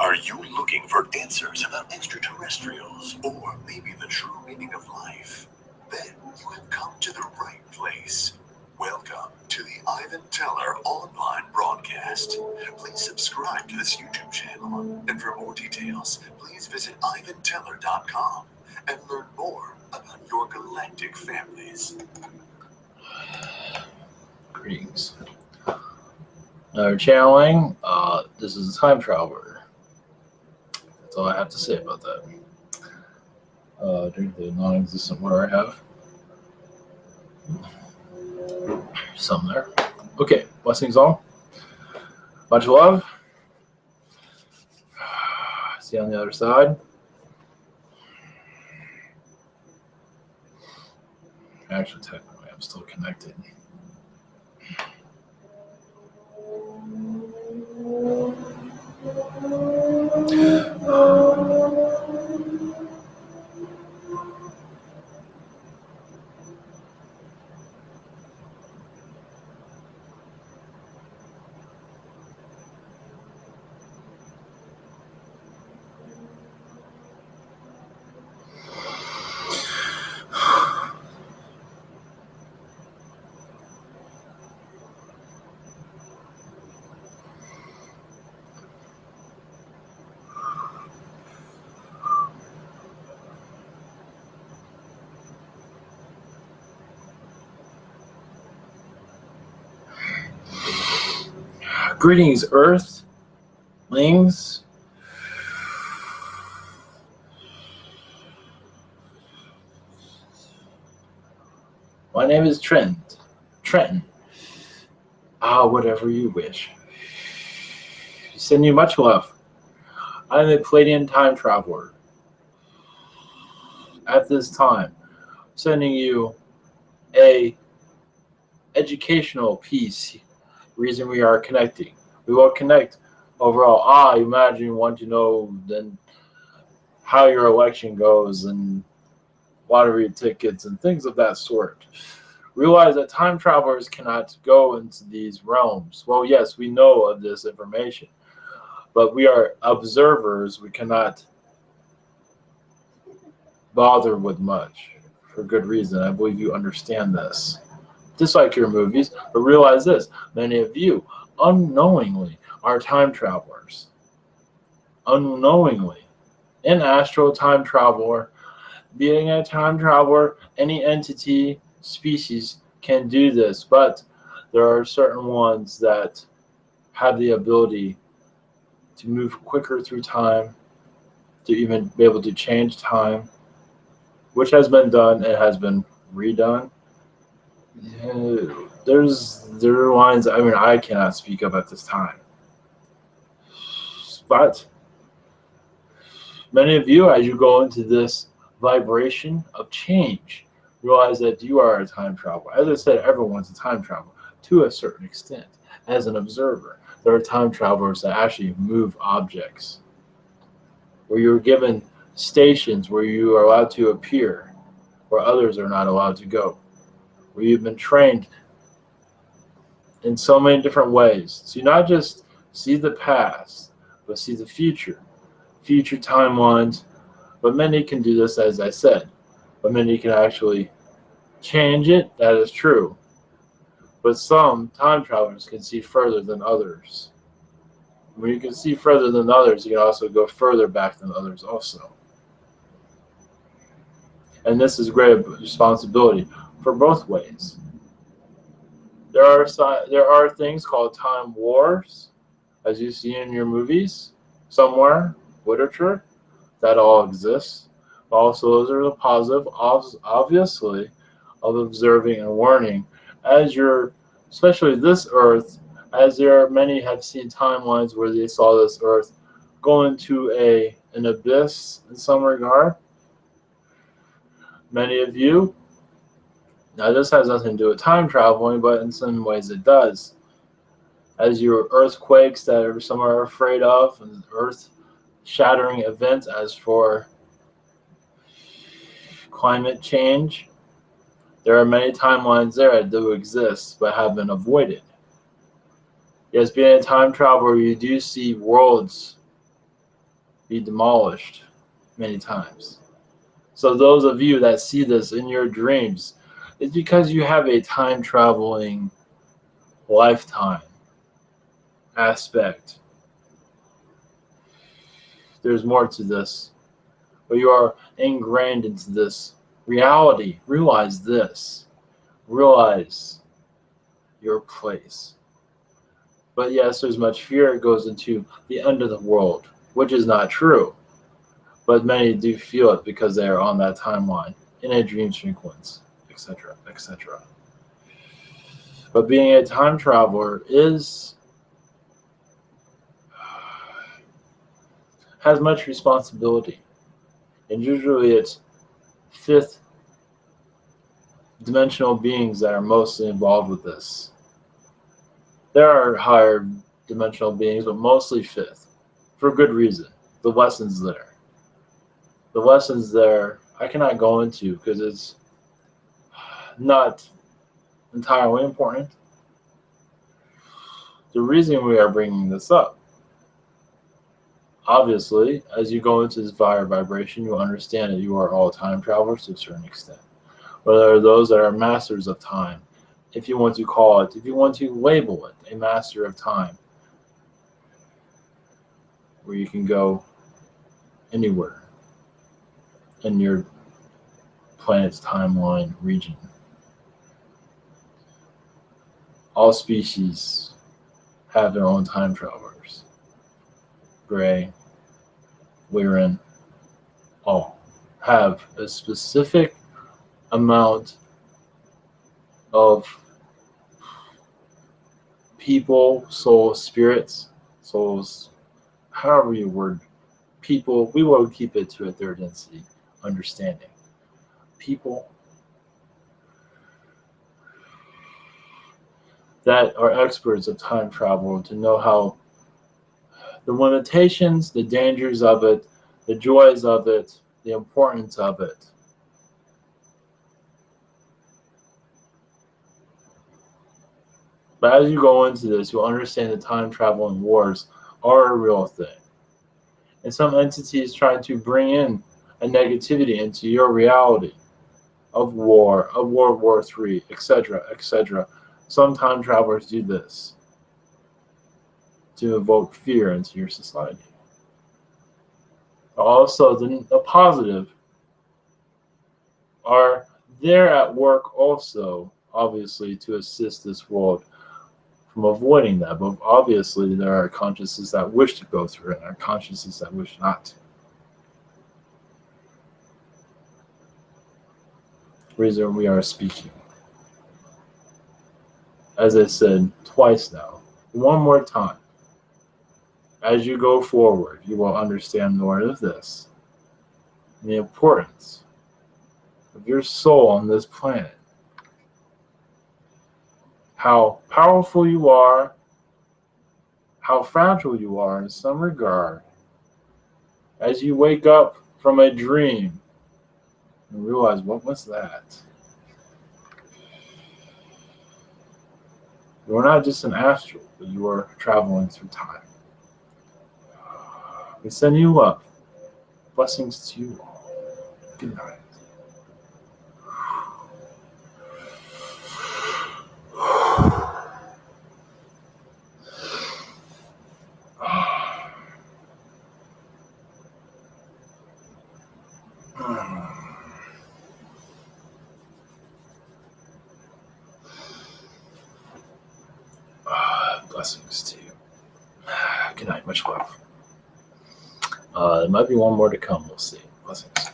Are you looking for answers about extraterrestrials or maybe the true meaning of life? Then you have come to the right place. Welcome to the Ivan Teller online broadcast. Please subscribe to this YouTube channel. And for more details, please visit ivanteller.com and learn more about your galactic families. Greetings. Another channeling. This is a time traveler. That's all I have to say about that. Drink the non-existent water I have. Some there. Okay, blessings all. Much love. See you on the other side. Actually, technically, I'm still connected. Greetings, Earthlings. My name is Trenton. Whatever you wish. Send you much love. I am a Palladian time traveler. At this time, sending you a educational piece. Reason we are connecting. We will connect overall. Imagine you want to know then how your election goes and lottery tickets and things of that sort. Realize that time travelers cannot go into these realms. Well, yes, we know of this information, but we are observers. We cannot bother with much for good reason. I believe you understand this. Dislike your movies, but realize this: many of you unknowingly are time travelers. Unknowingly. An astral time traveler, being a time traveler, any entity, species can do this, but there are certain ones that have the ability to move quicker through time, to even be able to change time, which has been done and has been redone. There are lines I cannot speak of at this time. But many of you, as you go into this vibration of change, realize that you are a time traveler. As I said, everyone's a time traveler to a certain extent. As an observer, there are time travelers that actually move objects, where you're given stations where you are allowed to appear, where others are not allowed to go, where you've been trained in so many different ways. So you not just see the past, but see the future timelines. But many can do this, as I said. But many can actually change it. That is true. But some time travelers can see further than others. When you can see further than others, you can also go further back than others also. And this is great responsibility for both ways. There are things called time wars, as you see in your movies, somewhere, literature, that all exists. Also, those are the positive, obviously, of observing and learning. As you're, especially this Earth, as there are many have seen timelines where they saw this Earth go into an abyss in some regard. Many of you, now this has nothing to do with time traveling, but in some ways it does. As your earthquakes that some are afraid of, and earth-shattering events, as for climate change, there are many timelines there that do exist but have been avoided. Yes, being a time traveler, you do see worlds be demolished many times. So those of you that see this in your dreams, it's because you have a time traveling lifetime aspect. There's more to this, but you are ingrained into this reality. Realize this. Realize your place. But yes, there's much fear that goes into the end of the world, which is not true. But many do feel it because they are on that timeline, in a dream sequence, etc., etc. But being a time traveler has much responsibility. And usually it's fifth dimensional beings that are mostly involved with this. There are higher dimensional beings, but mostly fifth, for good reason. The lessons there. The lessons there I cannot go into because it's not entirely important. The reason we are bringing this up, obviously, as you go into this higher vibration, you understand that you are all time travelers to a certain extent. But there are those that are masters of time, if you want to call it, if you want to label it, a master of time, where you can go anywhere in your planet's timeline region. All species have their own time travelers. Gray, Lyran, all have a specific amount of people, souls, spirits, souls, however you word people, we will keep it to a third density understanding. People that are experts of time travel to know how the limitations, the dangers of it, the joys of it, the importance of it. But as you go into this, you'll understand that time traveling wars are a real thing. And some entities try to bring in a negativity into your reality of war, of World War III, etc., etc. Some time travelers do this to evoke fear into your society. Also, the positive are there at work also, obviously, to assist this world from avoiding that. But obviously, there are consciousnesses that wish to go through it and consciousnesses that wish not to. Reason we are speaking. As I said twice now, one more time. As you go forward, you will understand more of this. And the importance of your soul on this planet. How powerful you are, how fragile you are in some regard. As you wake up from a dream and realize, what was that? You are not just an astral, but you are traveling through time. We send you love. Blessings to you all. Good night. Blessings to you. Good night. Much love. There might be one more to come. We'll see. Blessings.